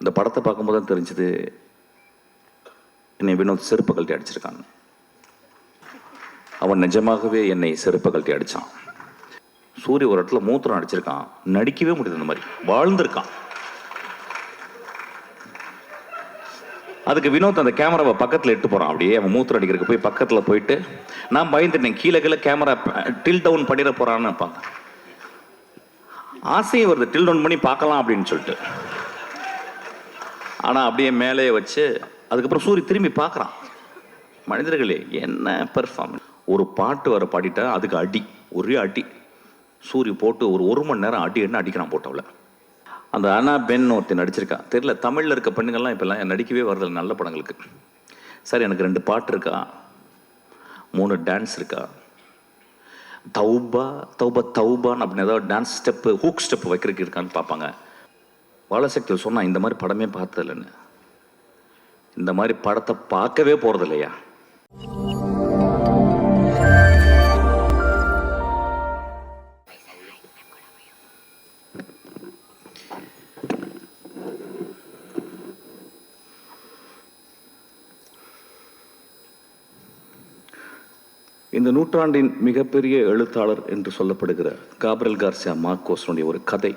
இந்த படத்தை பார்க்கும்போது தான் தெரிஞ்சது என்னை வினோத் செருப்பு கழட்டி அடிச்சிருக்காங்க. அவன் நிஜமாகவே என்னை செருப்பு கழட்டி அடித்தான். சூரிய ஒரு இடத்துல மூத்திரம் அடிச்சிருக்கான், நடிக்கவே முடியுது. இந்த மாதிரி வாழ்ந்திருக்கான். அதுக்கு வினோத் அந்த கேமராவை பக்கத்தில் எட்டு போகிறான். அப்படியே அவன் மூத்திரம் அடிக்கிறதுக்கு போய் பக்கத்தில் போயிட்டு நான் பயந்துட்டேன், கீழே கீழே கேமரா டில் டவுன் பண்ணிட போகிறான்னு பார்க்க ஆசையும் வருது, டில் டவுன் பண்ணி பார்க்கலாம் அப்படின்னு சொல்லிட்டு. ஆனால் அப்படியே மேலே வச்சு அதுக்கப்புறம் சூரிய திரும்பி பார்க்குறான். மனிதர்களே என்ன பெர்ஃபார்மன்ஸ்! ஒரு பாட்டு வர பாடிட்டா அதுக்கு அடி, ஒரே அடி. சூரிய போட்டு ஒரு மணி நேரம் அடி என்ன அடிக்கிறான் போட்டவள. அந்த அனா பென் ஒருத்தர் நடிச்சிருக்கா, தெரியல தமிழில் இருக்க பெண்ணுங்கள்லாம் இப்போல்லாம் நடிக்கவே வரதில்லை நல்ல படங்களுக்கு. சார் எனக்கு 2 பாட்டு இருக்கா, 3 டான்ஸ் இருக்கா, தௌபா தௌபா தௌபான்னு அப்படின்னு ஏதாவது டான்ஸ் ஸ்டெப்பு ஹூக் ஸ்டெப்பு வைக்கிறதுக்கு இருக்கான்னு பார்ப்பாங்க. பாலசக்தியில் சொன்னா இந்த மாதிரி படமே பார்த்தது இல்லைன்னு. இந்த மாதிரி படத்தை பார்க்கவே போறது இல்லையா? இந்த நூற்றாண்டின் மிகப்பெரிய எழுத்தாளர் என்று சொல்லப்படுகிற காப்ரியல் கார்சியா மார்கோஸனுடைய ஒரு கதை,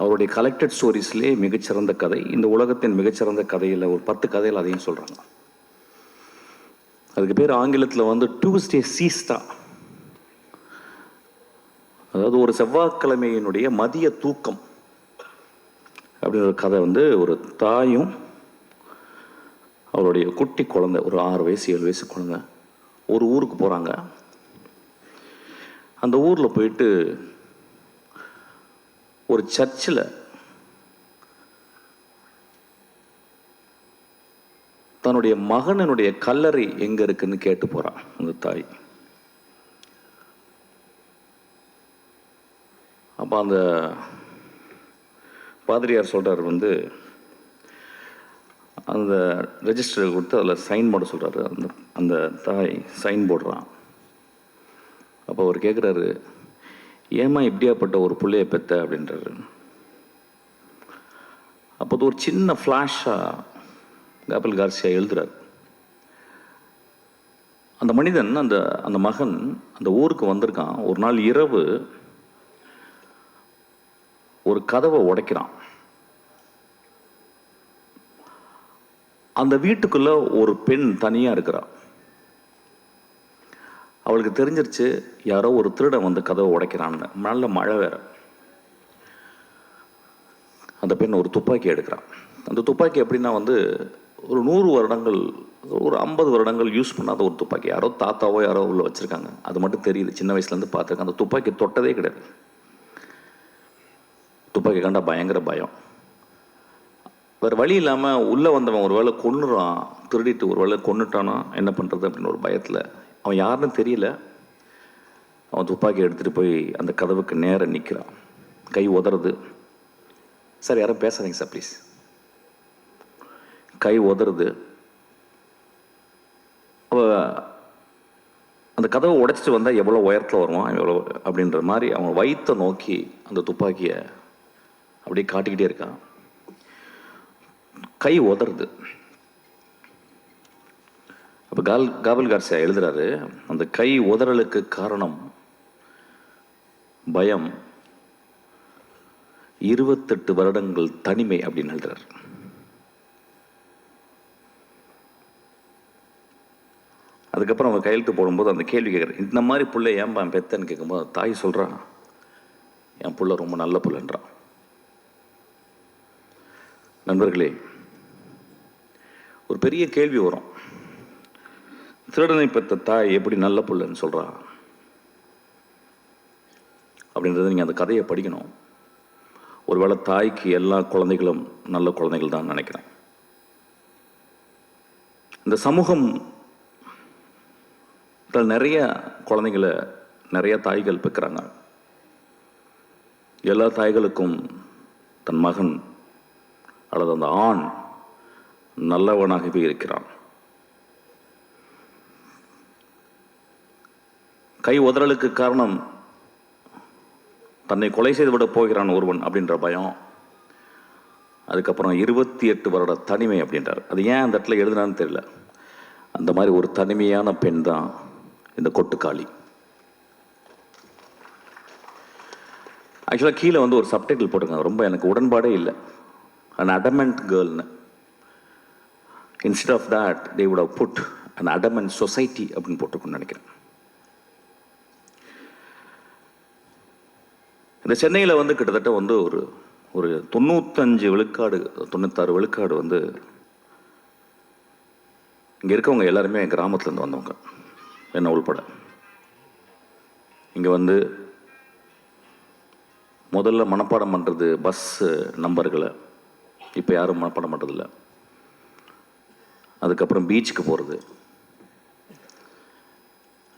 அவருடைய கலெக்டட் ஸ்டோரிஸ்லேயே மிகச்சிறந்த கதை. இந்த உலகத்தின் மிகச்சிறந்த கதையில் ஒரு 10 கதையில் அதையும் சொல்கிறாங்க. அதுக்கு பேர் ஆங்கிலத்தில் டியூஸ்டே சீஸ்டா, அதாவது ஒரு செவ்வாய்க்கிழமையினுடைய மதிய தூக்கம் அப்படின்ற ஒரு கதை. ஒரு தாயும் அவருடைய குட்டி குழந்தை, ஒரு 6 வயசு 7 வயசு குழந்தை ஒரு ஊருக்கு போகிறாங்க. அந்த ஊரில் போயிட்டு ஒரு சர்ச்சில் தன்னுடைய மகனுடைய கல்லறை எங்க இருக்குன்னு கேட்டு போறான் அந்த தாய். அப்ப அந்த பாதிரியார் சொல்றாரு, அந்த ரெஜிஸ்டர் கொடுத்து அதில் சைன் போட சொல்றாரு. அந்த தாய் சைன் போடுறான். அப்போ அவர் கேட்குறாரு, ஏமா இப்படியாப்பட்ட ஒரு பிள்ளைய பெத்த அப்படின்றாரு. அப்போ ஒரு சின்ன ஃப்ளாஷாக காப்ரியல் கார்சியா எழுதுறார். அந்த மனிதன் அந்த மகன் அந்த ஊருக்கு வந்திருக்கான். ஒரு நாள் இரவு ஒரு கதவை உடைக்கிறான். அந்த வீட்டுக்குள்ள ஒரு பெண் தனியா இருக்கிறா. அவளுக்கு தெரிஞ்சிருச்சு யாரோ ஒரு திருடன் வந்து கதவை உடைக்கிறான்னு. நல்ல மழை வேற. அந்த பெண் ஒரு துப்பாக்கி எடுக்கிறான். அந்த துப்பாக்கி எப்படின்னா ஒரு 100 வருடங்கள், ஒரு 50 வருடங்கள் யூஸ் பண்ணாத ஒரு துப்பாக்கி. யாரோ தாத்தாவோ யாரோ உள்ள வச்சிருக்காங்க, அது மட்டும் தெரியுது. சின்ன வயசுலேருந்து பார்த்துருக்கேன். அந்த துப்பாக்கி தொட்டதே கிடையாது. துப்பாக்கி கண்டா பயங்கர பயம். வேறு வழி இல்லாமல் உள்ளே வந்தவன் ஒரு வேளை கொன்னுறான், திருடிட்டு ஒரு வேளை கொன்னுட்டானா என்ன பண்ணுறது அப்படின்னு ஒரு பயத்தில், அவன் யாருன்னு தெரியல, அவன் துப்பாக்கி எடுத்துகிட்டு போய் அந்த கதவுக்கு நேராக நிற்கிறான். கை உதறது. சார் யாரும் பேசாதீங்க சார் ப்ளீஸ். கை உதறது. அந்த கதவை உடைச்சிட்டு வந்தால் எவ்வளோ உயரத்தில் வருவான் எவ்வளோ அப்படின்ற மாதிரி அவன் வயிற்றை நோக்கி அந்த துப்பாக்கியை அப்படியே காட்டிக்கிட்டே இருக்கான். கை உதறது. அப்போ காப்ரியல் கார்சியா எழுதுறாரு, அந்த கை உதறலுக்கு காரணம் பயம், 28 வருடங்கள் தனிமை அப்படின்னு எழுதுறாரு. அதுக்கப்புறம் அவன் கையெழுத்து போடும்போது அந்த கேள்வி கேட்குறாரு, இந்த மாதிரி புள்ள ஏன்பா பெத்தன்னு கேட்கும்போது தாய் சொல்கிறான், என் புள்ள ரொம்ப நல்ல புள்ளன்றான். நண்பர்களே, ஒரு பெரிய கேள்வி வரும், திருடனை பெற்ற தாய் எப்படி நல்ல புள்ளன்னு சொல்கிறா அப்படின்றத நீங்கள் அந்த கதையை படிக்கணும். ஒருவேளை தாய்க்கு எல்லா குழந்தைகளும் நல்ல குழந்தைகள் தான் நினைக்கிறேன். இந்த சமூகம் நிறைய குழந்தைகளை நிறைய தாய்கள் பெற்கிறாங்க. எல்லா தாய்களுக்கும் தன் மகன் அல்லது அந்த ஆண் நல்லவனாகவே இருக்கிறான். கை உதறலுக்கு காரணம் தன்னை கொலை செய்துவிட போகிறான் ஒருவன் அப்படின்ற பயம். அதுக்கப்புறம் 28 வருட தனிமை அப்படின்றார். அது ஏன் அந்த இடத்துல எழுதுனான்னு தெரியல. அந்த மாதிரி ஒரு தனிமையான பெண் தான் இந்த கொட்டுக்காளி. ஆக்சுவலாக கீழே வந்து ஒரு சப்டைட்டில் போட்டிருக்காங்க, ரொம்ப எனக்கு உடன்பாடே இல்லை. an adamant girlனு. instead of that they would have put an adamant society அப்படின்னு போட்டிருக்குன்னு நினைக்கிறேன். இந்த சென்னையில் வந்து கிட்டத்தட்ட வந்து ஒரு 95 விழுக்காடு 96 விழுக்காடு வந்து இங்கே இருக்கவங்க எல்லாருமே கிராமத்துலேருந்து வந்தவங்க, என்ன உள்பட. இங்கே வந்து முதல்ல மனப்பாடம் பண்ணுறது பஸ் நம்பர்களை, இப்போ யாரும் மனப்பாடம் பண்ணுறதில்ல. அதுக்கப்புறம் பீச்சுக்கு போகிறது,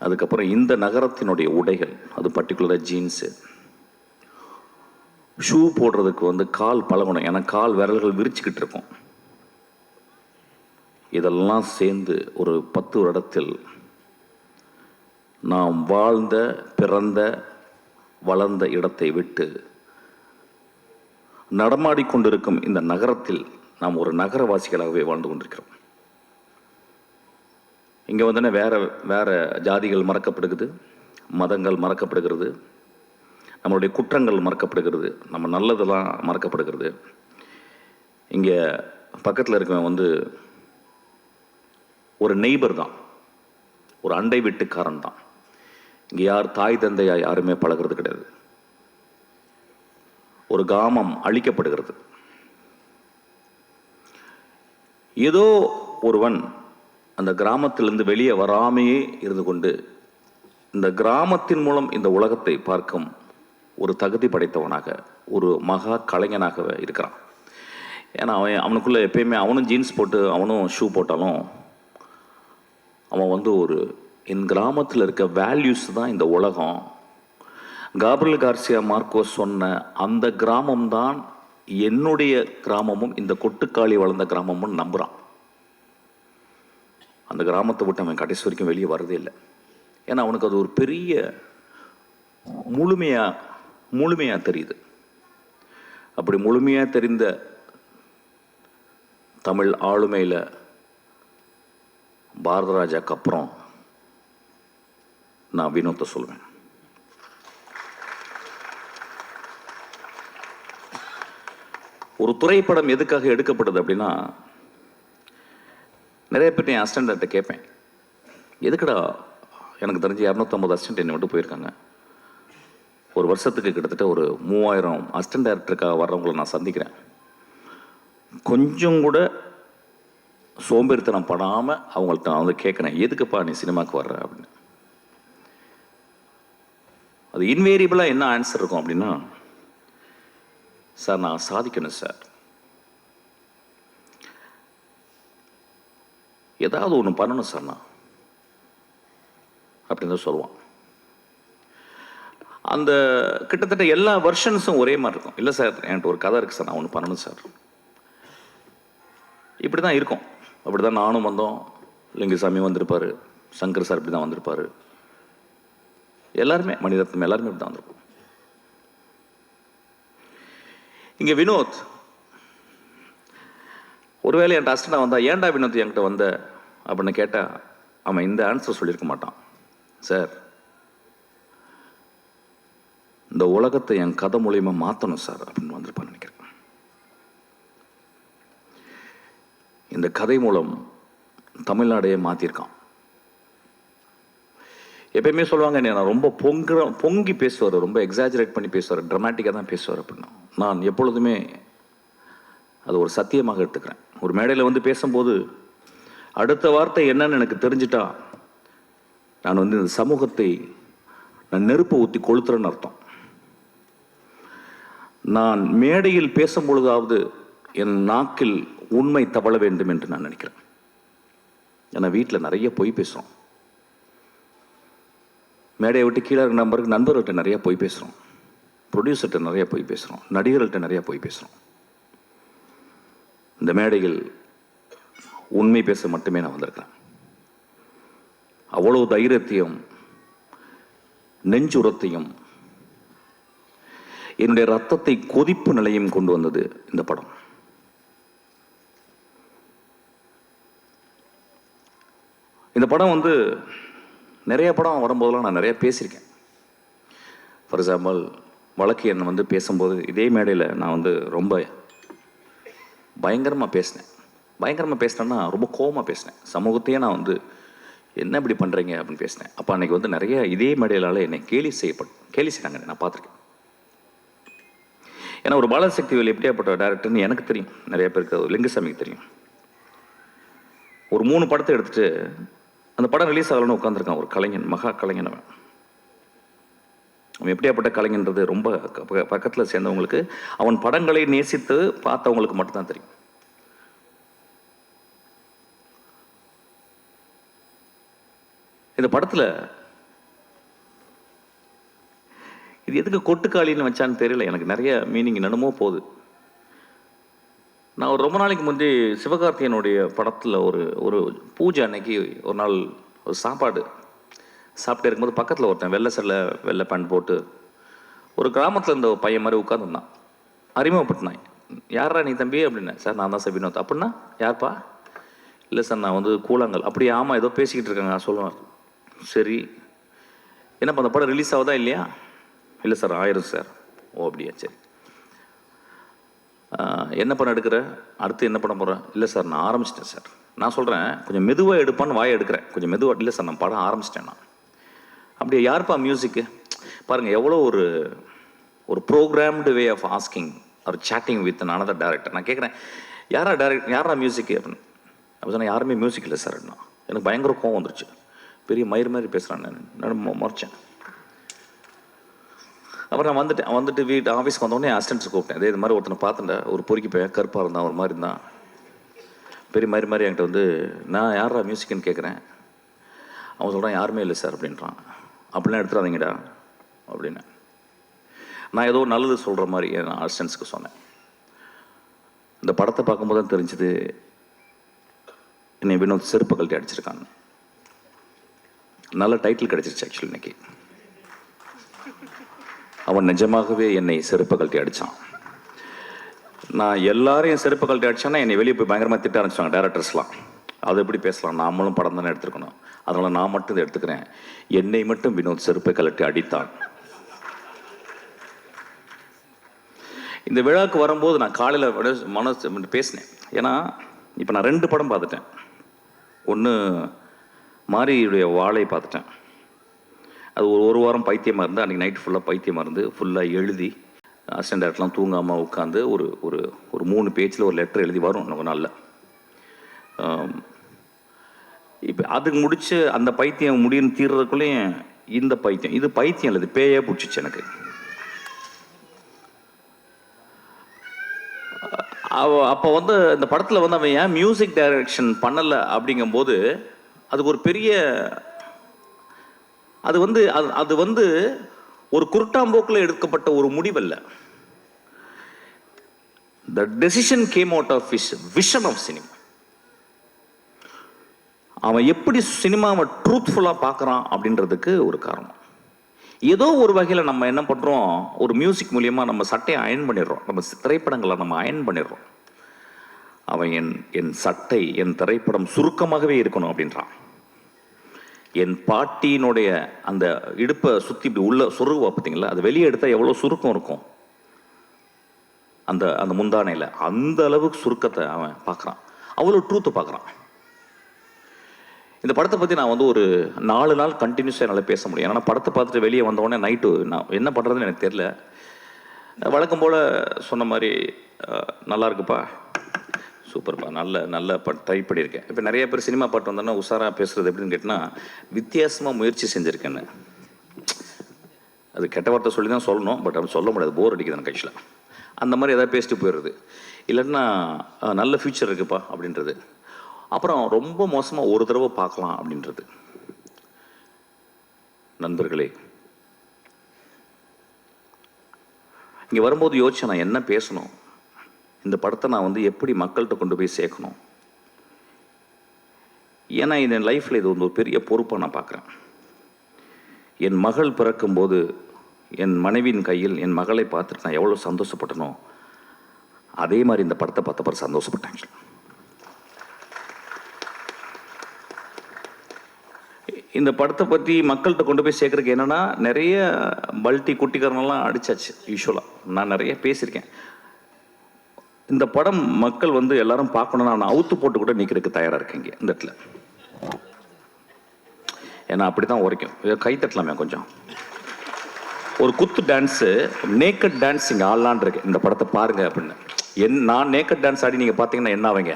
அதுக்கப்புறம் இந்த நகரத்தினுடைய உடைகள், அது பர்டிகுலராக ஜீன்ஸு, ஷூ போடுறதுக்கு வந்து கால் பழகணும், ஏன்னா கால் விரல்கள் விரிச்சுக்கிட்டு இருக்கும். இதெல்லாம் சேர்ந்து ஒரு 10 வருடத்தில் நாம் வாழ்ந்த பிறந்த வளர்ந்த இடத்தை விட்டு நடமாடிக்கொண்டிருக்கும் இந்த நகரத்தில் நாம் ஒரு நகரவாசிகளாகவே வாழ்ந்து கொண்டிருக்கிறோம். இங்கே வந்து வேற ஜாதிகள் மறக்கப்படுகிறது, மதங்கள் மறக்கப்படுகிறது, நம்மளுடைய குற்றங்கள் மறக்கப்படுகிறது, நம்ம நல்லதெல்லாம் மறக்கப்படுகிறது. இங்கே பக்கத்தில் இருக்கவன் வந்து ஒரு நெய்பர் தான், ஒரு அண்டை வீட்டுக்காரன் தான். இங்கே யார் தாய் தந்தையா யாருமே பழகிறது கிடையாது. ஒரு கிராமம் அழிக்கப்படுகிறது. ஏதோ ஒருவன் அந்த கிராமத்திலிருந்து வெளியே வராமையே இருந்து கொண்டு இந்த கிராமத்தின் மூலம் இந்த உலகத்தை பார்க்கும் ஒரு தகுதி படைத்தவனாக, ஒரு மகா கலைஞனாக இருக்கிறான். ஏன்னா அவனுக்குள்ள எப்பயுமே அவனும் ஜீன்ஸ் போட்டு அவனும் ஷூ போட்டாலும் அவன் வந்து என் கிராமத்தில் இருக்க வேல்யூஸ் தான் இந்த உலகம். காப்ரியல் கார்சியா மார்க்கோஸ் சொன்ன அந்த கிராமம்தான் என்னுடைய கிராமமும் இந்த கொட்டுக்காளி வளர்ந்த கிராமமும் நம்புகிறான். அந்த கிராமத்தை விட்டு அவன் கடைசி வரைக்கும் வெளியே வரதே இல்லை. ஏன்னா அவனுக்கு அது ஒரு பெரிய முழுமையாக தெரியுது. அப்படி முழுமையாக தெரிந்த தமிழ் ஆளுமையில் பாரத ராஜாக்கு அப்புறம் நான் வினோத்தை சொல்வேன். ஒரு திரைப்படம் எதுக்காக எடுக்கப்படுது அப்படின்னா, நிறைய பேர் என் அசிஸ்டண்ட்டை கேட்பேன், எதுக்குடா, எனக்கு தெரிஞ்சு 250 அசிஸ்டண்ட் என்னை விட்டு போயிருக்காங்க. ஒரு வருஷத்துக்கு கிட்டத்தட்ட ஒரு 3000 அசிஸ்டன்ட் டைரக்டருக்காக வர்றவங்களை நான் சந்திக்கிறேன். கொஞ்சம் கூட சோம்பேறித்தனம் படாமல் அவங்கள்ட்ட நான் வந்து கேட்குறேன், எதுக்குப்பா நீ சினிமாவுக்கு வர்ற அப்படின்னு. அது இன்வேரியபிளாக என்ன ஆன்சர் இருக்கும் அப்படின்னா, சார் நான் சாதிக்கணும் சார், ஏதாவது ஒன்று பண்ணணும் சார் நான் அப்படின்னு தான் சொல்லுவான். அந்த கிட்டத்தட்ட எல்லா வெர்ஷன்ஸும் ஒரே மாதிரி இருக்கும். இல்லை சார் என்கிட்ட ஒரு கதை இருக்குது சார், நான் ஒன்று பண்ணணும் சார். இப்படி தான் இருக்கும். அப்படி தான் நானும் வந்தோம், லிங்குசாமி வந்திருப்பார், சங்கர் சார் இப்படி தான் வந்திருப்பார், எல்லாருமே மணிரத்னம் எல்லாருமே இப்படி தான் வந்திருக்கும். இங்கே வினோத் ஒருவேளை என்கிட்ட அசிஸ்டண்டாக வந்தால், ஏன்டா வினோத் என்கிட்ட வந்த அப்படின்னு கேட்டால் அவன் இந்த ஆன்சர் சொல்லியிருக்க மாட்டான். சார் இந்த உலகத்தை என் கதை மூலியமா மாற்றணும் சார் அப்படின்னு வந்திருப்பான்னு நினைக்கிறேன். இந்த கதை மூலம் தமிழ்நாடையே மாற்றிருக்கான். எப்பயுமே சொல்லுவாங்க, நான் ரொம்ப பொங்கி பேசுவார், ரொம்ப எக்ஸாஜரேட் பண்ணி பேசுவார், ட்ராமாட்டிக்காக தான் பேசுவார் அப்படின்னா. நான் எப்பொழுதுமே அது ஒரு சத்தியமாக எடுத்துக்கிறேன். ஒரு மேடையில் வந்து பேசும்போது அடுத்த வார்த்தை என்னன்னு எனக்கு தெரிஞ்சிட்டா நான் வந்து இந்த சமூகத்தை நான் நெருப்பு ஊற்றி கொளுத்துறேன்னு அர்த்தம். நான் மேடையில் பேசும்பொழுதாவது என் நாக்கில் உண்மை தவழ வேண்டும் என்று நான் நினைக்கிறேன். ஏன்னா வீட்டில் நிறைய பொய் பேசுகிறோம், மேடையை விட்டு கீழே இருக்கிற நண்பர்கள்ட்ட நிறைய பொய் பேசுகிறோம், ப்ரொடியூசர்கிட்ட நிறைய பொய் பேசுகிறோம், நடிகர்கள்ட்ட நிறைய பொய் பேசுகிறோம். இந்த மேடையில் உண்மை பேச மட்டுமே நான் வந்திருக்கிறேன். அவ்வளவு தைரியத்தையும் நெஞ்சுரத்தையும் என்னுடைய ரத்தத்தை கொதிப்பு நிலையும் கொண்டு வந்தது இந்த படம். இந்த படம் வந்து நிறைய படம் வரும்போதெல்லாம் நான் நிறைய பேசியிருக்கேன். ஃபார் எக்ஸாம்பிள் வழக்கு எண் வந்து பேசும்போது இதே மேடையில் நான் வந்து ரொம்ப பயங்கரமாக பேசினேன். பயங்கரமாக பேசினேன்னா ரொம்ப கோவமாக பேசினேன். சமூகத்தையே நான் வந்து என்ன இப்படி பண்ணுறீங்க அப்படின்னு பேசினேன். அப்போ அன்றைக்கி வந்து நிறைய இதே மேடையிலால் என்னை கேலி செய்கிறாங்க. நான் பார்த்துருக்கேன். ஏன்னா ஒரு பாலசக்திவேல் எப்படியாப்பட்ட டேரக்டர்னு எனக்கு தெரியும், நிறைய பேருக்கு லிங்குசாமிக்கு தெரியும். ஒரு 3 படத்தை எடுத்துகிட்டு அந்த படம் ரிலீஸ் ஆகலன்னு உட்காந்துருக்கான் ஒரு கலைஞன், மகா கலைஞன். அவன் எப்படியாப்பட்ட கலைஞன்றது ரொம்ப பக்கத்தில் சேர்ந்தவங்களுக்கு, அவன் படங்களை நேசித்து பார்த்தவங்களுக்கு மட்டும்தான் தெரியும். இந்த படத்தில் இது எதுக்கு கொட்டுக்காளின்னு வச்சான்னு தெரியல. எனக்கு நிறைய மீனிங் என்னமோ போகுது. நான் ஒரு ரொம்ப நாளைக்கு முந்தி சிவகார்த்தியனுடைய படத்தில் ஒரு பூஜை அன்னைக்கு ஒரு நாள் ஒரு சாப்பாடு சாப்பிட்டே இருக்கும்போது பக்கத்தில் ஒருத்தன் வெள்ளை சல்லை வெள்ளை பேண்ட் போட்டு ஒரு கிராமத்தில் இருந்த ஒரு பையன் மாதிரி உட்காந்துருந்தான். அறிமுகப்பட்டினான். யாரா நீ தம்பி அப்படின்னு. சார் நான் தான் சார் வினோத். அப்படின்னா யார்ப்பா? இல்லை சார் நான் வந்து கூழாங்கல். அப்படியே ஆமாம் ஏதோ பேசிக்கிட்டு இருக்காங்க நான் சொல்லுவேன். சரி என்னப்பா அந்த படம் ரிலீஸ் ஆகுதா இல்லையா? இல்லை சார் ஆயிரும் சார். ஓ அப்படியா சரி. என்ன படம் எடுக்கிற? அடுத்து என்ன படம் போகிறேன்? இல்லை சார் நான் ஆரம்பிச்சிட்டேன் சார். நான் சொல்கிறேன் கொஞ்சம் மெதுவாக எடுப்பான்னு வாயை எடுக்கிறேன். கொஞ்சம் மெதுவாக. இல்லை சார் நான் படம் ஆரம்பிச்சிட்டேன். நான் அப்படியே யார்ப்பா மியூசிக்கு? பாருங்கள் எவ்வளோ ஒரு ப்ரோக்ராம்டு வே ஆஃப் ஆஸ்கிங் ஒரு சேட்டிங் வித் அனதர் டேரக்டர். நான் கேட்குறேன் யாரா மியூசிக்கு அப்படின்னு. அப்போ சொன்னால் யாருமே மியூசிக் இல்லை சார். எனக்கு பயங்கர கோவம் வந்துருச்சு. பெரிய மயிர் மாதிரி பேசுகிறேன். நான் முறைச்சேன். அப்புறம் நான் வந்துட்டு வீட்டு ஆஃபீஸ்க்கு வந்தோடனே அசிஸ்டன்ட்ஸ் கூப்பிட்டேன். இது மாதிரி ஒருத்தனை பார்த்துட்டேன். ஒரு பொறுக்கி போய் கருப்பாக இருந்தான், ஒரு மாதிரி இருந்தான், பெரிய மாதிரி என்கிட்ட வந்து நான் யாரா மியூசிக்னு கேட்குறேன். அவன் சொல்கிறான் யாருமே இல்லை சார் அப்படின்றான். அப்படிலாம் எடுத்துடாதீங்கடா அப்படின்னு நான் ஏதோ நல்லது சொல்கிற மாதிரி என் அசிஸ்டன்ட்ஸ்க்கு சொன்னேன். இந்த படத்தை பார்க்கும்போது தான் தெரிஞ்சுது என்னை வினோத் செருப்பு கழட்டி அடிச்சிருக்காங்க. நல்ல டைட்டில் கிடச்சிருச்சு ஆக்சுவலி இன்னைக்கு. அவன் நிஜமாகவே என்னை செருப்பு கழட்டி அடித்தான். நான் எல்லாரையும் செருப்பு கழட்டி அடித்தான்னா என்னை வெளியே போய் பயங்கரமாக திட்ட ஆரம்பிச்சாங்க டேரக்டர்ஸ்லாம். அது எப்படி பேசலாம், நாமளும் படம் தானே எடுத்துருக்கணும், அதனால் நான் மட்டும் இதை எடுத்துக்கிறேன். என்னை மட்டும் வினோத் செருப்பை கழட்டி அடித்தான். இந்த விழாவுக்கு வரும்போது நான் காலையில் மனசு பேசினேன். ஏன்னா இப்போ நான் 2 படம் பார்த்துட்டேன். ஒன்று மாரியுடைய வாழை பார்த்துட்டேன். அது ஒரு வாரம் பைத்தியமாக இருந்து அன்றைக்கி நைட்டு ஃபுல்லாக பைத்தியமாக இருந்து ஃபுல்லாக எழுதி அசிஸ்டன்ட் டேரக்டர்லாம் தூங்காமல் உட்காந்து ஒரு 3 பேஜில் ஒரு லெட்டர் எழுதி வரும் நம்ம நாளில். இப்போ அதுக்கு முடிச்சு அந்த பைத்தியம் முடியுன்னு தீர்றதுக்குள்ளேயும் இந்த பைத்தியம், இது பைத்தியம் இல்லை, இது பேயே பிடிச்சிச்சு எனக்கு. அப்போ வந்து இந்த படத்தில் வந்து அவன் ஏன் மியூசிக் டைரக்ஷன் பண்ணலை அப்படிங்கும்போது அதுக்கு ஒரு பெரிய அது வந்து ஒரு குருட்டாம்போக்கில் எடுக்கப்பட்ட ஒரு முடிவல்ல. The decision came out of his vision of cinema. அவன் எப்படி சினிமாவை ட்ரூத்ஃபுல்லாக பார்க்குறான் அப்படின்றதுக்கு ஒரு காரணம். ஏதோ ஒரு வகையில் நம்ம என்ன பண்ணுறோம், ஒரு மியூசிக் மூலியமாக நம்ம சட்டையை அயன் பண்ணிடுறோம், நம்ம திரைப்படங்களை நம்ம அயன் பண்ணிடுறோம். அவன் என் சட்டை என் திரைப்படம் சுருக்கமாகவே இருக்கணும் அப்படின்றான். என் பாட்டியினுடைய அந்த இடுப்பை சுற்றி இப்படி உள்ள சொருவா பார்த்தீங்களா, அது வெளியே எடுத்தால் எவ்வளோ சுருக்கம் இருக்கும் அந்த முந்தானையில், அந்த அளவுக்கு சுருக்கத்தை அவன் பார்க்குறான். அவ்வளோ ட்ரூத்தை பார்க்குறான். இந்த படத்தை பற்றி நான் வந்து ஒரு 4 நாள் கண்டினியூஸாக என்னால் பேச முடியும். ஏன்னா படத்தை பார்த்துட்டு வெளியே வந்தோடனே நைட்டு நான் என்ன பண்ணுறதுன்னு எனக்கு தெரியல. வழக்கம் போல் சொன்ன மாதிரி நல்லா இருக்குப்பா, சூப்பர்ப்பா, நல்ல ட்ரை பண்ணியிருக்கேன். இப்போ நிறைய பேர் சினிமா பாட்டு வந்தோன்னா உஷாராக பேசுகிறது எப்படின்னு கேட்டால் வித்தியாசமாக முயற்சி செஞ்சுருக்கேன்னு. அது கெட்ட வார்த்தை சொல்லி தான் சொல்லணும், பட் அப்படி சொல்ல முடியாது, போர் அடிக்குது எனக்கு ஆக்சுவலாக. அந்த மாதிரி எதாவது பேசிட்டு போயிடுறது, இல்லைன்னா நல்ல ஃப்யூச்சர் இருக்குப்பா அப்படின்றது, அப்புறம் ரொம்ப மோசமாக ஒரு தடவை பார்க்கலாம் அப்படின்றது. நண்பர்களே, இங்கே வரும்போது யோசிச்சேன் நான் என்ன பேசணும், இந்த படத்தை நான் வந்து எப்படி மக்கள்கிட்ட கொண்டு போய் சேர்க்கணும். ஏன்னா என் லைஃப்பில் இது ஒரு பெரிய பொறுப்பாக நான் பார்க்குறேன். என் மகள் பிறக்கும்போது என் மனைவியின் கையில் என் மகளை பார்த்துட்டு நான் எவ்வளோ சந்தோஷப்பட்டனோ அதே மாதிரி இந்த படத்தை பார்த்த சந்தோஷப்பட்டேன். இந்த படத்தை பற்றி மக்கள்கிட்ட கொண்டு போய் சேர்க்கறதுக்கு என்னென்னா, நிறைய பல்ட்டி குட்டிக்காரனெல்லாம் அடிச்சாச்சு. யூஸ்வலாக நான் நிறைய பேசியிருக்கேன். இந்த படம் மக்கள் வந்து எல்லாரும் பார்க்கணும்னா நான் அவுத்து போட்டு கூட நிற்கிறதுக்கு தயாராக இருக்கேங்க இந்த இடத்துல. ஏன்னா அப்படி தான் உரைக்கும். கை தட்டலாமே கொஞ்சம். ஒரு குத்து டான்ஸு, நேக்கட் டான்ஸ் இங்கே ஆடலான் இருக்கு. இந்த படத்தை பாருங்க அப்படின்னு. நான் நேக்கட் டான்ஸ் ஆடி நீங்கள் பார்த்தீங்கன்னா என்ன ஆவீங்க?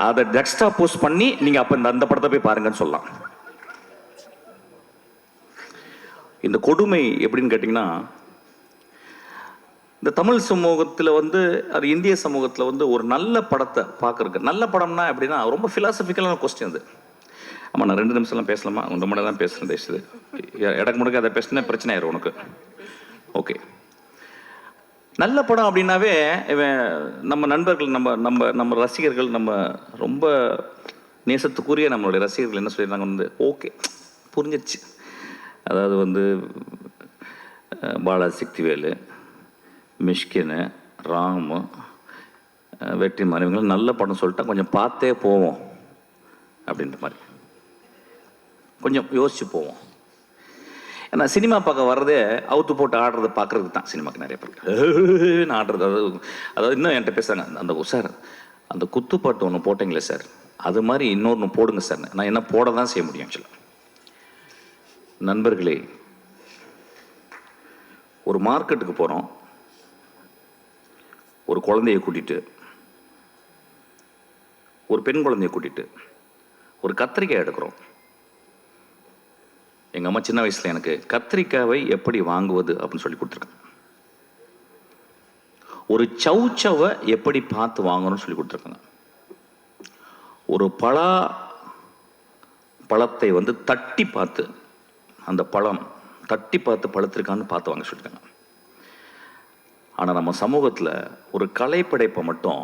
அதை டெக்ஸ்ட்ரா போஸ்ட் பண்ணி நீங்கள் அப்போ அந்த படத்தை போய் பாருங்கன்னு சொல்லலாம். இந்த கொடுமை எப்படின்னு கேட்டிங்கன்னா, இந்த தமிழ் சமூகத்தில் வந்து அது இந்திய சமூகத்தில் வந்து ஒரு நல்ல படத்தை பார்க்குறக்கு, நல்ல படம்னா எப்படின்னா ரொம்ப ஃபிலாசபிக்கலான கொஸ்டின் அது. ஆமாம், நான் 2 நிமிஷம்லாம் பேசலாமா? 1 மணி தான் பேசுகிறேன். தேசுது இடக்கு முடக்க அதை பேசினா பிரச்சனை ஆயிரும் உனக்கு. ஓகே, நல்ல படம் அப்படின்னாவே நம்ம நண்பர்கள், நம்ம ரசிகர்கள், நம்ம ரொம்ப நேசத்துக்குரிய நம்மளுடைய ரசிகர்கள் என்ன சொல்லிடுறாங்க வந்து, ஓகே புரிஞ்சிருச்சு. அதாவது வந்து பாலாசக்திவேலு, மிஷ்கின், ராமு, வெற்றிமாறன் இவங்களும் நல்ல படம் சொல்லிட்டா கொஞ்சம் பார்த்தே போவோம் அப்படின்ற மாதிரி கொஞ்சம் யோசிச்சு போவோம். ஏன்னா சினிமா பார்க்க வர்றதே அவுத்து போட்டு ஆடுறதை பார்க்கறதுக்கு தான். சினிமாவுக்கு நிறைய பேருக்கு ஆடுறது, அதாவது இன்னும் என்கிட்ட பேசுகிறாங்க, அந்த சார் அந்த குத்துப்பாட்டு ஒன்று போட்டிங்களே சார், அது மாதிரி இன்னொன்று போடுங்க சார். நான் என்ன போட தான் செய்ய முடியும் ஆக்சுவலாக. நண்பர்களே, ஒரு மார்க்கெட்டுக்கு போகிறோம், ஒரு குழந்தைய கூட்டிகிட்டு, ஒரு பெண் குழந்தைய கூட்டிகிட்டு ஒரு கத்திரிக்காய் எடுக்கிறோம். எங்கள் அம்மா சின்ன வயசில் எனக்கு கத்திரிக்காவை எப்படி வாங்குவது அப்படின்னு சொல்லி கொடுத்துருக்காங்க. ஒரு சவுச்சவை எப்படி பார்த்து வாங்கணும்னு சொல்லி கொடுத்துருக்காங்க. ஒரு பழத்தை வந்து தட்டி பார்த்து, அந்த பழம் தட்டி பார்த்து பழுத்திருக்கான்னு பார்த்து வாங்க சொல்லியிருக்காங்க. ஆனால் நம்ம சமூகத்தில் ஒரு கலைப்படைப்பை மட்டும்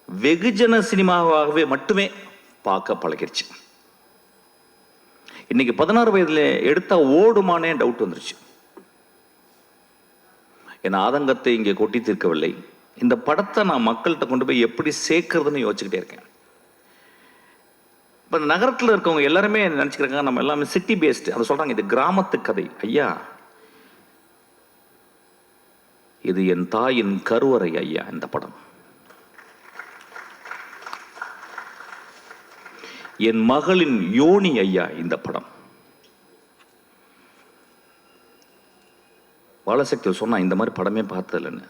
வெகுஜன சினிமாவாகவே மட்டுமே பார்க்க பழகிருச்சு. இன்னைக்கு 16 வயதில் எடுத்தா ஓடுமானே டவுட் வந்துருச்சு. என் ஆதங்கத்தை இங்கே கொட்டி தீர்க்கவில்லை. இந்த படத்தை நான் மக்கள்கிட்ட கொண்டு போய் எப்படி சேர்க்கறதுன்னு யோசிச்சுக்கிட்டே இருக்கேன். இப்போ நகரத்தில் இருக்கவங்க எல்லாருமே நினச்சிக்கிறாங்க நம்ம எல்லாமே சிட்டி பேஸ்டு. அதை சொல்கிறாங்க இது கிராமத்து கதை. ஐயா, இது என் தாயின் கருவறை ஐயா. இந்த படம் என் மகளின் யோனி ஐயா. இந்த படம் பாலசக்தி சொன்னா இந்த மாதிரி படமே பார்த்ததில்லைன்னு.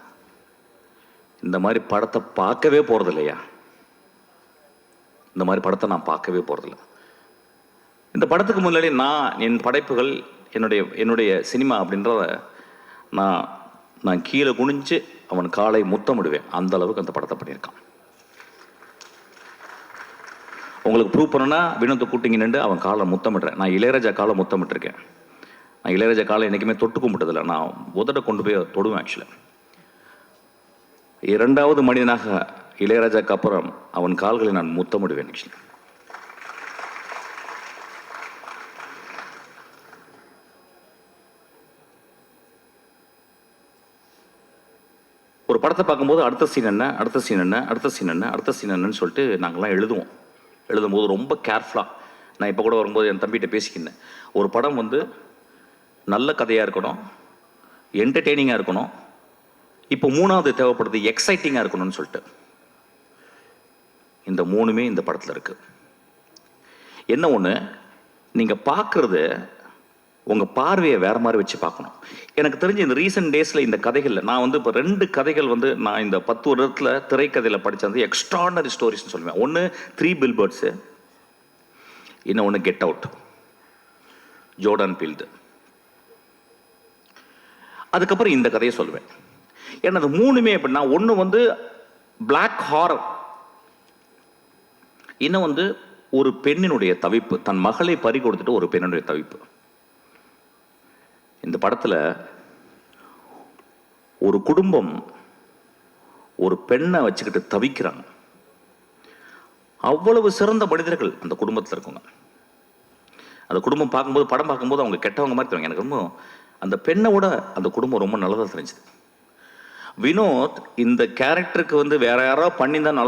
இந்த மாதிரி படத்தை பார்க்கவே போறது இல்லையா? இந்த மாதிரி படத்தை நான் பார்க்கவே போறதில்லை. இந்த படத்துக்கு முன்னாடி நான் என் படைப்புகள், என்னுடைய சினிமா அப்படின்றத நான் கீழே குனிஞ்சு அவன் காலை முத்தமிடுவேன். அந்த அளவுக்கு அந்த படத்தை பண்ணியிருக்கான். உங்களுக்கு ப்ரூவ் பண்ணனா வினோத்தை கூட்டிங்க நின்று அவன் காலை முத்தமிடுறேன். நான் இளையராஜா காலை முத்தமிட்டிருக்கேன். நான் இளையராஜா காலை என்றைக்குமே தொட்டு கும்பிட்டதில்லை. நான் உதட்ட கொண்டு போய் தொடுவேன். ஆக்சுவலாக 2வது மனிதனாக இளையராஜாக்கு அப்புறம் அவன் கால்களை நான் முத்தமிடுவேன். ஆக்சுவலி ஒரு படத்தை பார்க்கும்போது அடுத்த சீன் என்ன, அடுத்த சீன் என்ன, அடுத்த சீன் என்ன, அடுத்த சீன் என்னன்னு சொல்லிட்டு நாங்கள்லாம் எழுதும்போது ரொம்ப கேர்ஃபுல்லாக. நான் இப்போ கூட வரும்போது என் தம்பிகிட்ட பேசிக்கினேன். ஒரு படம் வந்து நல்ல கதையாக இருக்கணும், என்டர்டெய்னிங்காக இருக்கணும், இப்போ 3வது தேவைப்படுது எக்ஸைட்டிங்காக இருக்கணும்னு சொல்லிட்டு. இந்த 3மே இந்த படத்தில் இருக்கு. என்ன ஒன்று, நீங்கள் பார்க்குறது உங்கள் பார்வையை வேறு மாதிரி வச்சு பார்க்கணும். எனக்கு தெரிஞ்சு இந்த ரீசெண்ட் டேஸில் இந்த கதைகளில் நான் வந்து இப்போ 2 கதைகள் வந்து நான் இந்த 10 வருடத்தில் திரைக்கதையில் படித்தது எக்ஸ்ட்ரானரி ஸ்டோரிஸ்ன்னு சொல்லுவேன். ஒன்று 3 பில்பர்ட்ஸு, இன்னொன்று கெட் அவுட், ஜோர்டன் பீல்டு. அதுக்கப்புறம் இந்த கதையை சொல்லுவேன். ஏன்னா அது 3மே எப்படின்னா, ஒன்று வந்து பிளாக் ஹாரர், இன்னும் வந்து ஒரு பெண்ணினுடைய தவிப்பு, தன் மகளை பறி கொடுத்துட்டு ஒரு பெண்ணினுடைய தவிப்பு. இந்த படத்தில் ஒரு குடும்பம் ஒரு பெண்ணை வச்சுக்கிட்டு தவிக்கிறாங்க. அவ்வளவு சிறந்த மனிதர்கள் அந்த குடும்பத்தில் இருக்கவங்க. அந்த குடும்பம் பார்க்கும்போது, படம் பார்க்கும்போது அவங்க கெட்டவங்க மாதிரி தெரியும். எனக்கு ரொம்ப அந்த பெண்ணோட அந்த குடும்பம் ரொம்ப நல்லதாக தெரிஞ்சுது. வினோத் இந்த கேரக்டருக்கு வந்து வேற யாராவது பண்ணியிருந்தா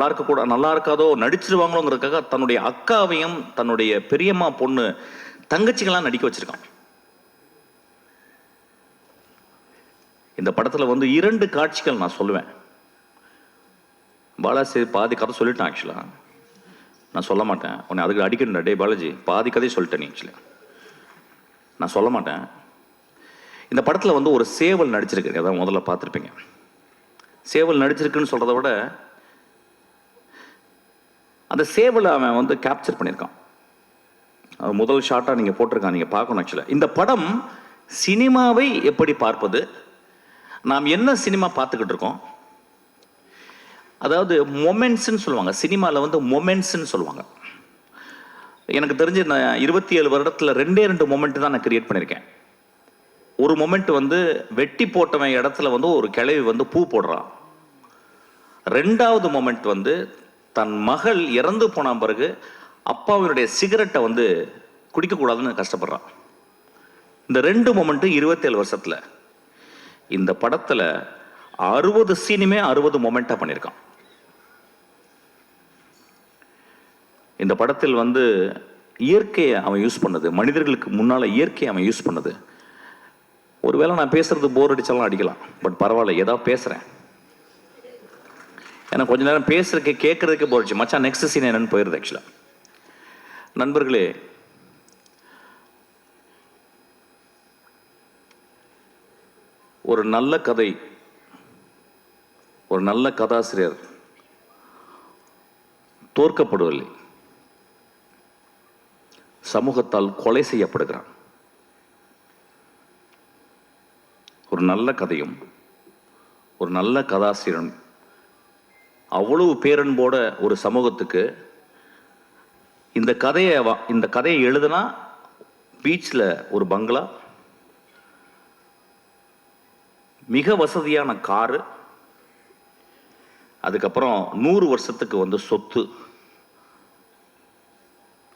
நல்லா இருக்காதோ, நடிச்சிருவாங்களோங்கிறதுக்காக தன்னுடைய அக்காவையும் தன்னுடைய பெரியம்மா பொண்ணு தங்கச்சிகள்லாம் நடிக்க வச்சிருக்கான். இந்த படத்தில் வந்து 2 காட்சிகள் நான் சொல்லுவேன். பாலாஜி பாதி கதை சொல்லிட்டேன். ஆக்சுவலாக நான் சொல்ல மாட்டேன். உன்னை அதுக்கு அடிக்கணும். டே பாலாஜி, பாதி கதையை சொல்லிட்டேன். நீ ஆக்சுவலி நான் சொல்ல மாட்டேன். இந்த படத்தில் வந்து ஒரு சேவல் நடிச்சிருக்கு. அதான் முதல்ல பார்த்துருப்பீங்க. சேவல் நடிச்சிருக்குன்னு சொல்கிறத விட அந்த சேவலை அவன் வந்து கேப்சர் பண்ணியிருக்கான். அது முதல் ஷாட்டாக நீங்கள் போட்டிருக்கான். நீங்கள் பார்க்கணும். ஆக்சுவலாக இந்த படம் சினிமாவை எப்படி பார்ப்பது, நாம் என்ன சினிமா பார்த்துக்கிட்டு இருக்கோம், அதாவது மொமெண்ட்ஸ்ன்னு சொல்லுவாங்க. சினிமாவில் வந்து மொமெண்ட்ஸ்ன்னு சொல்லுவாங்க. எனக்கு தெரிஞ்சு நான் 27 வருடத்தில் 2 மொமெண்ட் தான் நான் கிரியேட் பண்ணியிருக்கேன். ஒரு மொமெண்ட் வந்து வெட்டி போட்டவன் இடத்துல வந்து ஒரு கிழவி வந்து பூ போடுறான். 2வது மொமெண்ட் வந்து தன் மகள் இறந்து போன பிறகு அப்பாவினுடைய சிகரெட்டை வந்து குடிக்கக்கூடாதுன்னு கஷ்டப்படுறான். இந்த 2 மொமெண்ட்டு 27 வருஷத்தில். இந்த படத்தில் 60 சீனுமே 60 மொமெண்ட்டாக பண்ணியிருக்கான். இந்த படத்தில் வந்து இயற்கையை அவன் யூஸ் பண்ணது, மனிதர்களுக்கு முன்னால் இயற்கையை அவன் யூஸ் பண்ணது. ஒருவேளை நான் பேசுறது போர் அடிச்சாலும் அடிக்கலாம். பட் பரவாயில்ல, ஏதாவது பேசுகிறேன். ஏன்னா கொஞ்ச நேரம் பேசுறதுக்கு கேட்கறதுக்கு போர் அடிச்சு மச்சான் நெக்ஸ்ட் சீன் என்னன்னு போயிருது. ஆக்சுவலாக நண்பர்களே, ஒரு நல்ல கதை, ஒரு நல்ல கதாசிரியர் தோற்கப்படுவதில்லை, சமூகத்தால் கொலை செய்யப்படுகிறான். ஒரு நல்ல கதையும் ஒரு நல்ல கதாசிரியரும் அவ்வளவு பேரன்போட ஒரு சமூகத்துக்கு இந்த கதையை எழுதுனா பீச்சில் ஒரு பங்களா, மிக வசதியான காரு, அதுக்கப்புறம் 100 வருஷத்துக்கு வந்து சொத்து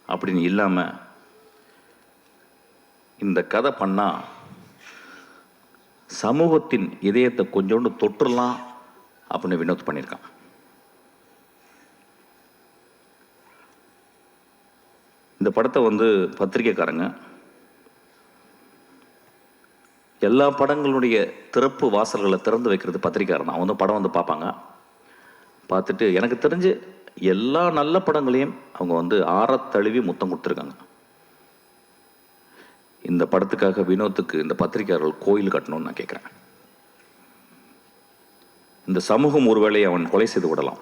அப்படின்னு இல்லாமல் இந்த கதை பண்ணா சமூகத்தின் இதயத்தை கொஞ்சோண்டு தொற்றுலாம் அப்படின்னு வினோத் பண்ணியிருக்கான். இந்த படத்தை வந்து பத்திரிக்கைக்காரங்க எல்லா படங்களுடைய திறப்பு வாசல்களை திறந்து வைக்கிறது பத்திரிக்கையாளர் தான். வந்து படம் வந்து பார்ப்பாங்க. பார்த்துட்டு எனக்கு தெரிஞ்சு எல்லா நல்ல படங்களையும் அவங்க வந்து ஆறத்தழுவி முத்தம் கொடுத்துருக்காங்க. இந்த படத்துக்காக வினோத்துக்கு இந்த பத்திரிகையாளர்கள் கோயில் கட்டணும்னு நான் கேட்குறேன். இந்த சமூகம் ஒருவேளை அவன் கொலை செய்து விடலாம்.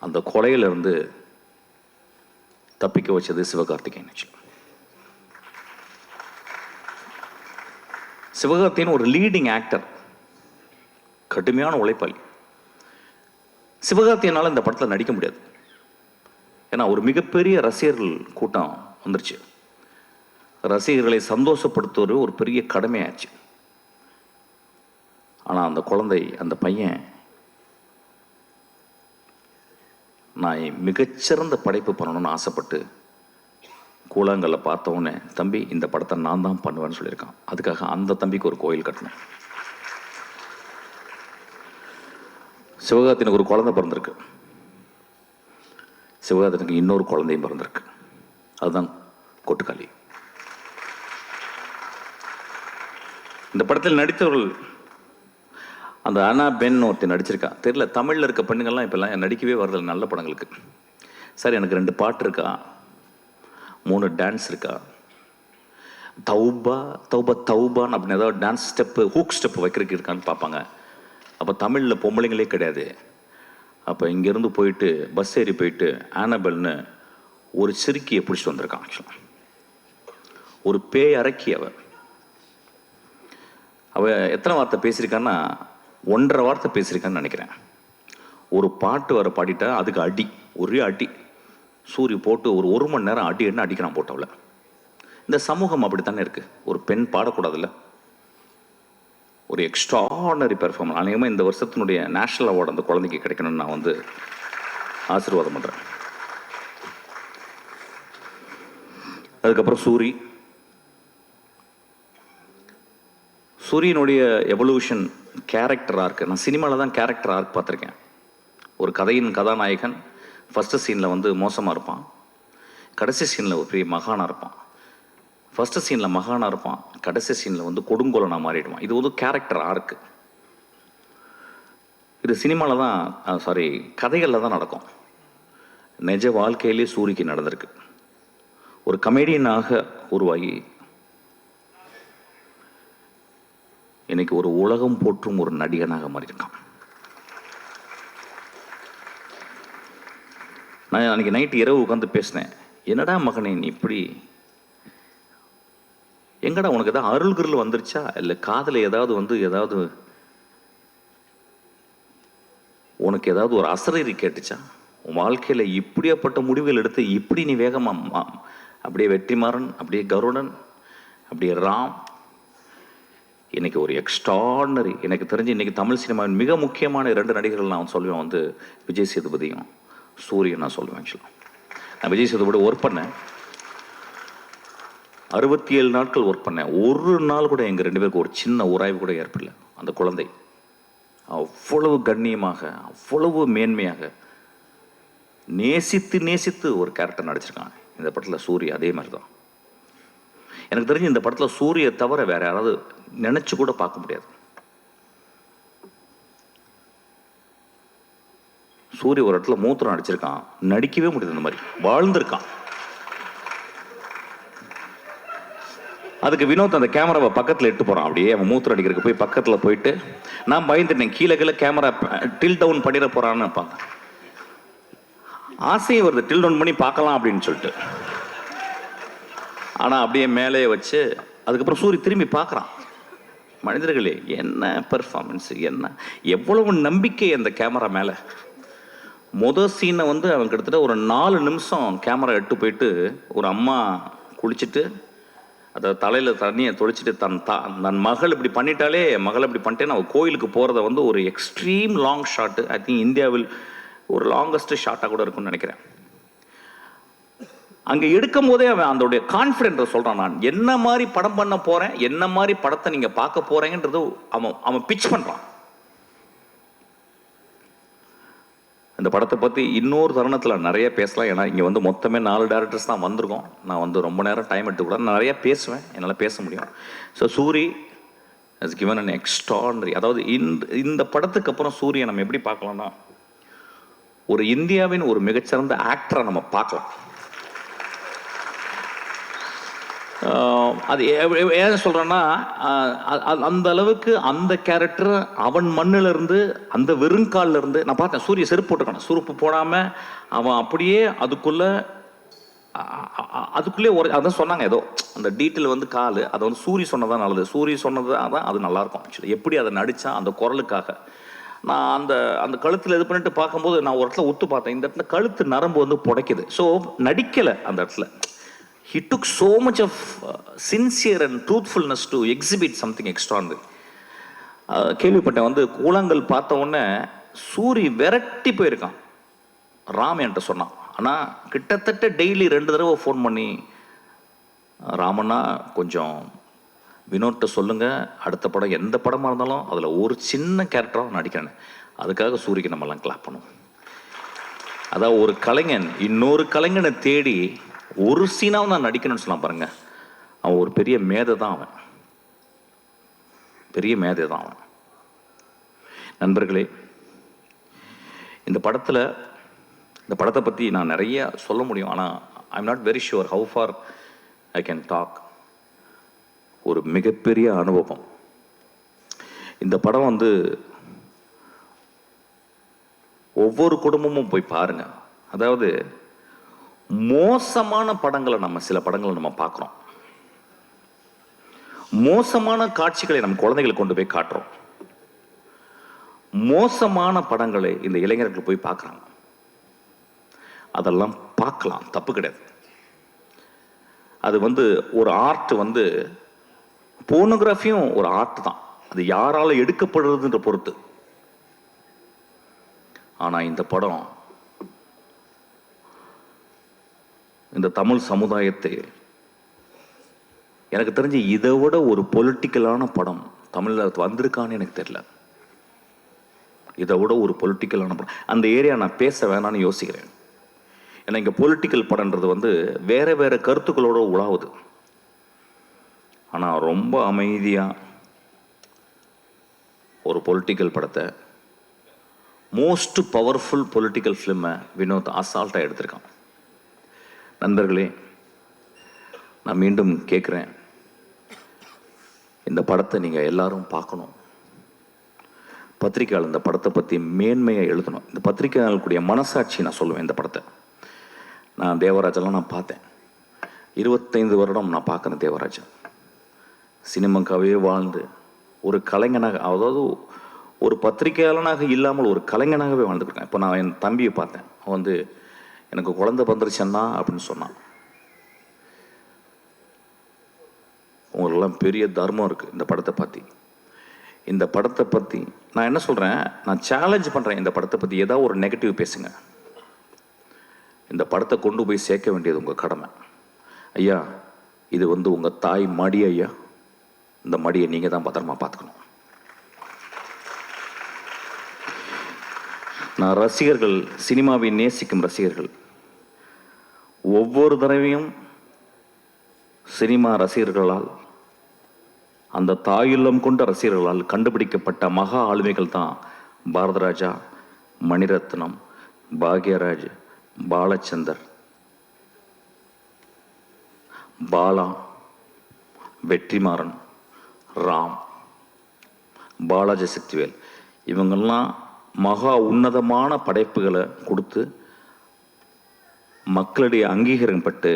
அந்த கொலையிலிருந்து தப்பிக்க வச்சது சிவகார்த்திகேயன். சிவகார்த்திகேயன் ஒரு லீடிங் ஆக்டர், கடுமையான உழைப்பாளி. சிவகார்த்திகேயனால் இந்த படத்தில் நடிக்க முடியாது. ஏன்னா ஒரு மிகப்பெரிய ரசிகர்கள் கூட்டம் வந்துருச்சு. ரசிகர்களை சந்தோஷப்படுத்துவது ஒரு பெரிய கடமையாச்சு. ஆனால் அந்த குழந்தை, அந்த பையன், நான் மிகச்சிறந்த படைப்பு பண்ணணும்னு ஆசைப்பட்டு கூழாங்கல்ல பார்த்தவொடனே, தம்பி இந்த படத்தை நான் தான் பண்ணுவேன்னு சொல்லியிருக்கான். அதுக்காக அந்த தம்பிக்கு ஒரு கோயில் கட்டணும். சிவகார்த்திகேயனுக்கு ஒரு குழந்தை பிறந்திருக்கு. சிவகார்த்திகேயனுக்கு இன்னொரு குழந்தையும் பிறந்திருக்கு. அதுதான் கொட்டுக்காளி. இந்த படத்தில் நடித்தவர்கள், அந்த அனா பென் ஒருத்தர் நடிச்சிருக்கா. தெரியல, தமிழில் இருக்க பெண்ணுங்கள்லாம் இப்போல்லாம் நடிக்கவே வரதில்லை நல்ல படங்களுக்கு. சார் எனக்கு 2 பாட்டு இருக்கா, 3 டான்ஸ் இருக்கா, தௌபா தௌபா தௌபான்னு அப்படின்னு ஏதாவது டான்ஸ் ஸ்டெப்பு, ஹூக் ஸ்டெப்பு வைக்கிறதுக்கு இருக்கான்னு பார்ப்பாங்க. அப்போ தமிழில் பொம்பளைங்களே கிடையாது. அப்போ இங்கேருந்து போயிட்டு பஸ் ஏறி போயிட்டு ஆனபெல்னு ஒரு சிறுக்கியை பிடிச்சிட்டு வந்திருக்கான். ஆக்சுவலாக ஒரு பேய் அரக்கி. அவ எத்தனை வார்த்தை பேசியிருக்கான்னா 1.5 வார்த்தை பேசியிருக்கான்னு நினைக்கிறேன். ஒரு பாட்டு வர பாடிட்டா அதுக்கு அடி, ஒரே அடி. சூரி போட்டு ஒரு மணி நேரம் அடி என்ன அடிக்கிறான் போட்டவள. இந்த சமூகம் அப்படித்தானே இருக்கு. ஒரு பெண் பாடக்கூடாதுல்ல. ஒரு எக்ஸ்ட்ரானரி பெர்ஃபார்மன்ஸ். அநேகமாக இந்த வருஷத்தினுடைய நேஷனல் அவார்டு அந்த குழந்தைக்கு கிடைக்கணும்னு நான் வந்து ஆசீர்வாதம் பண்ணுறேன். அதுக்கப்புறம் சூரியனுடைய எவல்யூஷன், கேரக்டர் ஆர்க். நான் சினிமாவில் தான் கேரக்டர் ஆர்க் பார்த்துருக்கேன். ஒரு கதையின் கதாநாயகன் ஃபஸ்ட்டு சீனில் வந்து மோசமாக இருப்பான். கடைசி சீனில் ஒரு பெரிய மகானாக இருப்பான். ஃபஸ்ட்டு சீனில் மகானாக இருப்பான், கடைசி சீனில் வந்து கொடுங்கோலனாக மாறிடுவான். இது வந்து கேரக்டர் ஆர்க்கு. இது சினிமாவில் தான் கதைகளில் தான் நடக்கும். நிஜ வாழ்க்கையிலே சூரிக்கு நடந்திருக்கு. ஒரு கமெடியனாக உருவாகி இன்னைக்கு ஒரு உலகம் போற்றும் ஒரு நடிகனாக மாறியிருக்கான். நான் அன்றைக்கி நைட்டு இரவு உட்காந்து பேசினேன். என்னடா மகனே நீ இப்படி, எங்கடா உனக்கு ஏதாவது அருள்கிருள் வந்துருச்சா, இல்லை காதில் ஏதாவது உனக்கு ஏதாவது ஒரு அசரீரி கேட்டுச்சா? உன் வாழ்க்கையில் இப்படியாப்பட்ட முடிவுகள் எடுத்து இப்படி நீ வேகமாக அப்படியே வெற்றிமாறன், அப்படியே கருடன், அப்படியே ராம், இன்னைக்கு ஒரு எக்ஸ்ட்ராடனரி. எனக்கு தெரிஞ்சு இன்னைக்கு தமிழ் சினிமாவின் மிக முக்கியமான 2 நடிகர்கள் நான் சொல்லுவேன், வந்து விஜய் சேதுபதியும் சூரியன் நான் சொல்லுவேன். ஆக்சுவலாக நான் விஜய் சேதுபதி ஒர்க் பண்ணேன், 67 நாட்கள் ஒர்க் பண்ணேன். ஒரு நாள் கூட எங்கள் 2 பேருக்கு ஒரு சின்ன உராய்வு கூட ஏற்படல. அந்த குழந்தை அவ்வளவு கண்ணியமாக, அவ்வளவு மேன்மையாக நேசித்து ஒரு கேரக்டர் நடிச்சிருக்காங்க இந்த படத்தில். சூரிய அதே மாதிரி தான். எனக்கு தெரிஞ்சு இந்த படத்தில் சூரிய தவிர வேற யாராவது நினைச்சு கூட பார்க்க முடியாது. சூரிய ஒரு இடத்துல மூத்திரம் அடிச்சிருக்கான், நடிக்கவே முடியாது. இந்த மாதிரி வாழ்ந்திருக்கான். அதுக்கு வினோத் அந்த கேமராவை பக்கத்தில் எட்டு போகிறான். அப்படியே அவன் மூத்திரம் அடிக்கிறதுக்கு போய் பக்கத்தில் போயிட்டு நான் பயந்துட்டேன், கீழே கேமரா டில் டவுன் பண்ணிட போகிறான்னு பார்த்தேன். ஆசையும் வருது டில் டவுன் பண்ணி பார்க்கலாம் அப்படின்னு சொல்லிட்டு. ஆனால் அப்படியே மேலே வச்சு அதுக்கப்புறம் சூரிய திரும்பி பார்க்குறான். மனிதர்களே என்ன பெர்ஃபார்மன்ஸு, என்ன எவ்வளவு நம்பிக்கை அந்த கேமரா மேலே. மொதல் சீனை வந்து அவன் கிட்டத்தட்ட ஒரு 4 நிமிஷம் கேமரா எட்டு போயிட்டு ஒரு அம்மா குளிச்சுட்டு அதை தலையில் தண்ணியை தொளிச்சிட்டு தன் மகள் இப்படி பண்ணிட்டாலே, மகள் இப்படி பண்ணிட்டேன்னு அவள் கோயிலுக்கு போகிறத வந்து ஒரு extreme long shot. I think இந்தியாவில் ஒரு லாங்கஸ்ட் ஷாட்டாக கூட இருக்குன்னு நினைக்கிறேன். அங்கே எடுக்கும் போதே அவன் அதோடைய கான்ஃபிடென்ட்டை சொல்கிறான். நான் என்ன மாதிரி படம் பண்ண போகிறேன், என்ன மாதிரி படத்தை நீங்கள் பார்க்க போகிறீங்கன்றது அவன் பிச் பண்ணுறான். இந்த படத்தை பற்றி இன்னொரு தருணத்தில் நிறைய பேசலாம். ஏன்னா இங்கே வந்து மொத்தமே 4 டேரக்டர்ஸ் தான் வந்திருக்கோம். நான் வந்து ரொம்ப நேரம் டைம் எடுத்துக்கூடாது, நான் நிறையா பேசுவேன், என்னால் பேச முடியும். So Soori has given an extraordinary. அதாவது இந்த படத்துக்கு அப்புறம் சூரியை நம்ம எப்படி பார்க்கலாம்னா, ஒரு இந்தியாவின் ஒரு மிகச்சிறந்த ஆக்டரை நம்ம பார்க்கலாம். அது ஏன் சொல்கிறேன்னா, அந்த அளவுக்கு அந்த கேரக்டர் அவன் மண்ணிலிருந்து, அந்த வெறுங்காலில் இருந்து நான் பார்த்தேன். சூரிய செருப்பு போட்டுக்கான, செருப்பு போடாமல் அவன் அப்படியே அதுக்குள்ளே ஒரு அதான் சொன்னாங்க, ஏதோ அந்த டீட்டெயில் வந்து கால் அதை வந்து சூரிய சொன்னதான் நல்லது. சூரிய சொன்னது தான் அது நல்லாயிருக்கும். ஆக்சுவலி எப்படி அதை நடித்தான் அந்த குரலுக்காக. நான் அந்த கழுத்தில் இது பண்ணிட்டு பார்க்கும்போது நான் ஒரு இடத்துல ஒத்து பார்த்தேன், இந்த இடத்துல கழுத்து நரம்பு வந்து புடைக்குது. ஸோ நடிக்கலை அந்த இடத்துல. He took so much of sincere and truthfulness to exhibit something extraordinary. கேள்விப்பட்டேன் வந்து கூழாங்கல் பார்த்த உடனே சூரி விரட்டி போயிருக்கான். ராம் என்கிட்ட சொன்னான். ஆனால் கிட்டத்தட்ட டெய்லி 2 தடவை ஃபோன் பண்ணி, ராமண்ணா கொஞ்சம் வினோட்ட சொல்லுங்கள், அடுத்த படம் எந்த படமாக இருந்தாலும் அதில் ஒரு சின்ன கேரக்டராக நடிக்கிறேன்னு. அதுக்காக சூரிக்கு நம்மலாம் கிளாப் பண்ணுவோம். அதாவது ஒரு கலைஞன் இன்னொரு கலைஞனை தேடி ஒரு சீனாவும் நான் நடிக்கணும்னு சொன்னான் பாருங்க. அவன் ஒரு பெரிய மேதை தான். அவன் பெரிய மேதை தான் அவன். நண்பர்களே, இந்த படத்தை பற்றி நான் நிறைய சொல்ல முடியும். ஆனால் I am not very sure how far I can talk. ஒரு மிகப்பெரிய அனுபவம். இந்த படம் வந்து ஒவ்வொரு குடும்பமும் போய் பாருங்க. அதாவது மோசமான படங்களை சில படங்களை நம்ம பார்க்குறோம். மோசமான காட்சிகளை நம்ம குழந்தைகளுக்கு கொண்டு போய் காட்டுறோம். மோசமான படங்களை இந்த இளைஞர்கள் போய் பார்க்குறாங்க. அதெல்லாம் பார்க்கலாம், தப்பு கிடையாது. அது வந்து ஒரு ஆர்ட், வந்து போர்னோகிராஃபியும் ஒரு ஆர்ட் தான். அது யாரால எடுக்கப்படுறதுன்ற பொறுத்து. ஆனால் இந்த படம் இந்த தமிழ் சமுதாயத்தை, எனக்கு தெரிஞ்சு இதை விட ஒரு பொலிட்டிக்கலான படம் தமிழில் வந்திருக்கான்னு எனக்கு தெரியல. இதை விட ஒரு பொலிட்டிக்கலான படம். அந்த ஏரியா நான் பேச வேணான்னு யோசிக்கிறேன். ஏன்னா இங்கே பொலிட்டிக்கல் படம்ன்றது வந்து வேறு வேறு கருத்துக்களோடு உலாவுது. ஆனால் ரொம்ப அமைதியாக ஒரு பொலிட்டிக்கல் படத்தை, மோஸ்ட் பவர்ஃபுல் பொலிட்டிக்கல் ஃபிலிமை வினோத் அசால்ட்டாக எடுத்திருக்கான். நண்பர்களே, நான் மீண்டும் கேட்குறேன், இந்த படத்தை நீங்கள் எல்லாரும் பார்க்கணும். பத்திரிக்கையாளர் இந்த படத்தை பற்றி மேன்மையாக எழுதணும். இந்த பத்திரிக்கையாளர்களுடைய மனசாட்சி நான் சொல்லுவேன். இந்த படத்தை நான் தேவராஜெல்லாம் நான் பார்த்தேன். 25 வருடம் நான் பார்க்குறேன் தேவராஜன். சினிமாக்காகவே வாழ்ந்து ஒரு கலைஞனாக, அதாவது ஒரு பத்திரிகையாளனாக இல்லாமல் ஒரு கலைஞனாகவே வாழ்ந்துருக்கேன். இப்போ நான் என் தம்பியை பார்த்தேன். அவன் வந்து எனக்கு குழந்தை வந்துருச்சேன்னா அப்படின்னு சொன்னான். உங்களுக்கெல்லாம் பெரிய தர்மம் இருக்குது இந்த படத்தை பற்றி. இந்த படத்தை பற்றி நான் என்ன சொல்கிறேன், நான் சேலஞ்ச் பண்ணுறேன். இந்த படத்தை பற்றி ஏதாவது ஒரு நெகட்டிவ் பேசுங்க. இந்த படத்தை கொண்டு போய் சேர்க்க வேண்டியது உங்கள் கடமை. ஐயா, இது வந்து உங்கள் தாய் மடி ஐயா. இந்த மடியை நீங்கள் தான் பத்திரமா பார்த்துக்கணும். நான் ரசிகர்கள், சினிமாவை நேசிக்கும் ரசிகர்கள், ஒவ்வொரு தடவையும் சினிமா ரசிகர்களால், அந்த தாயுள்ளம் கொண்ட ரசிகர்களால் கண்டுபிடிக்கப்பட்ட மகா ஆளுமைகள் தான் பாரதராஜா, மணிரத்னம், பாக்யராஜ், பாலச்சந்தர், பாலா, வெற்றிமாறன், ராம், பாலாஜி சக்திவேல். இவங்கெல்லாம் மகா உன்னதமான படைப்புகளை கொடுத்து மக்களுடைய அங்கீகாரம் பட்டு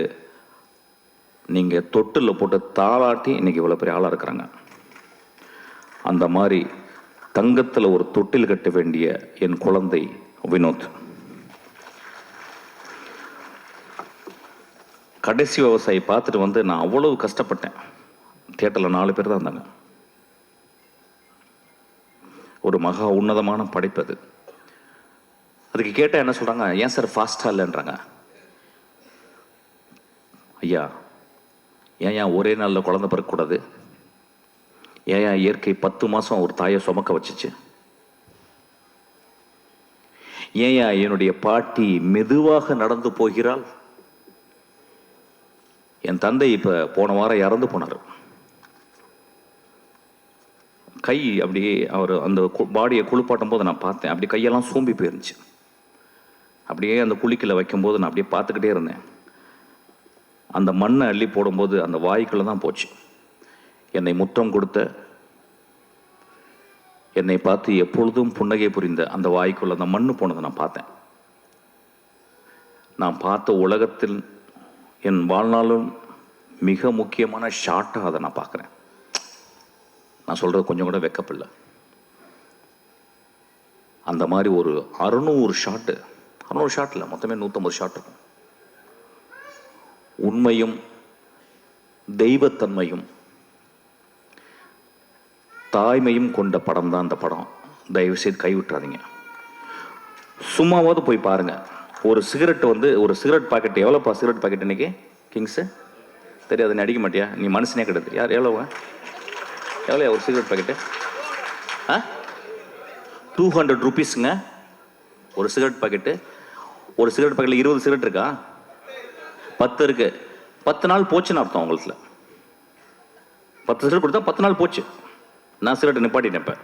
நீங்கள் தொட்டில் போட்டு தாளாட்டி இன்னைக்கு இவ்வளோ பெரிய ஆளாக இருக்கிறாங்க. அந்த மாதிரி தங்கத்தில் ஒரு தொட்டில் கட்ட வேண்டிய என் குழந்தை வினோத். கடைசி விவசாயி பார்த்துட்டு வந்து நான் அவ்வளவு கஷ்டப்பட்டேன். தியேட்டரில் 4 பேர் தான் இருந்தாங்க. ஒரு மகா உன்னதமான படைப்பு அது. அதுக்கு கேட்டால் என்ன சொல்கிறாங்க, ஏன் சார் ஃபாஸ்ட்டாக இல்லைன்றாங்க. ஐயா, ஏன் ஒரே நாளில் குழந்தை பிறக்கக்கூடாது? ஏன் இயற்கை 10 மாதம் ஒரு தாயை சுமக்க வச்சுச்சு? ஏன் என்னுடைய பாட்டி மெதுவாக நடந்து போகிறாள்? என் தந்தை இப்போ போன வாரம் இறந்து போனார். கை அப்படியே அவர் அந்த பாடியை குளிப்பாட்டும் போது நான் பார்த்தேன். அப்படி கையெல்லாம் சூம்பி போயிருந்துச்சு. அப்படியே அந்த குளிக்கல வைக்கும்போது நான் அப்படியே பார்த்துக்கிட்டே இருந்தேன். அந்த மண்ணை அள்ளி போடும்போது அந்த வாய்க்குள்ளே தான் போச்சு. என்னை முத்தம் கொடுத்த, என்னை பார்த்து எப்பொழுதும் புன்னகை புரிந்த அந்த வாய்க்குள்ள அந்த மண்ணு போனதை நான் பார்த்தேன். நான் பார்த்த உலகத்தில் என் வாழ்நாளும் மிக முக்கியமான ஷாட்டாக அதை நான் பார்க்குறேன். நான் சொல்கிறது கொஞ்சம் கூட வெக்கப்படல. அந்த மாதிரி ஒரு 600 ஷாட்டு, 600 ஷாட்டில் மொத்தமே 150 ஷாட் இருக்கும். உண்மையும் தெய்வத்தன்மையும் தாய்மையும் கொண்ட படம் தான் அந்த படம். தயவு செய்து கைவிட்டுறாதீங்க. சும்மாவது போய் பாருங்க. ஒரு சிகரெட் வந்து, ஒரு சிகரெட் பாக்கெட் எவ்வளோப்பா? சிகரெட் பாக்கெட் இன்னைக்கு கிங்ஸு தெரியாது, நீ அடிக்க மாட்டியா? நீ மனுஷனே கிடையாது. யார் எவ்வளோவா? எவ்வளோ ஒரு சிகரெட் பாக்கெட்டு? 200 ருபீஸுங்க ஒரு சிகரெட் பாக்கெட்டு. ஒரு சிகரெட் பாக்கெட்டில் 20 சிகரெட் இருக்கா? 10 இருக்கு. 10 நாள் போச்சுன்னு அர்த்தம் உங்களுக்கு. 10 சிகரெட் கொடுத்தா 10 நாள் போச்சு. நான் சிகரெட் நிப்பாட்டினேன். இப்போ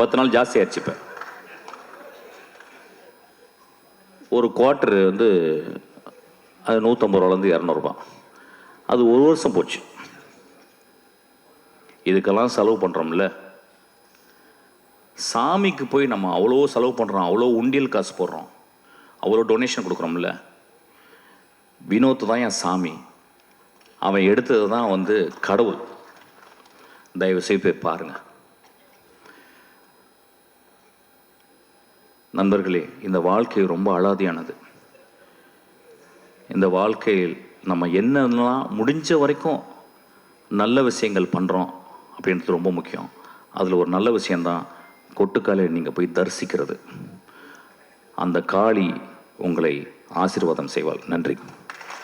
10 நாள் ஜாஸ்தி ஆயிடுச்சு. இப்போ ஒரு குவார்ட்டரு வந்து அது 150 ரூபாலேருந்து 200 ரூபா. அது 1 வருஷம் போச்சு. இதுக்கெல்லாம் செலவு பண்ணுறோம்ல. சாமிக்கு போய் நம்ம அவ்வளோ செலவு பண்ணுறோம், அவ்வளோ உண்டியல் காசு போடுறோம், அவ்வளோ டொனேஷன் கொடுக்குறோம்ல. வினோத் தான் என் சாமி. அவன் எடுத்தது தான் வந்து கடவுள். தயவு செய்து போய் பாருங்க. நண்பர்களே, இந்த வாழ்க்கை ரொம்ப அலாதியானது. இந்த வாழ்க்கையில் நம்ம என்னென்னலாம் முடிஞ்ச வரைக்கும் நல்ல விஷயங்கள் பண்ணுறோம் அப்படின்றது ரொம்ப முக்கியம். அதில் ஒரு நல்ல விஷயந்தான் கொட்டுக்காலை நீங்கள் போய் தரிசிக்கிறது. அந்த காளி உங்களை ஆசீர்வாதம் செய்வாள். நன்றி.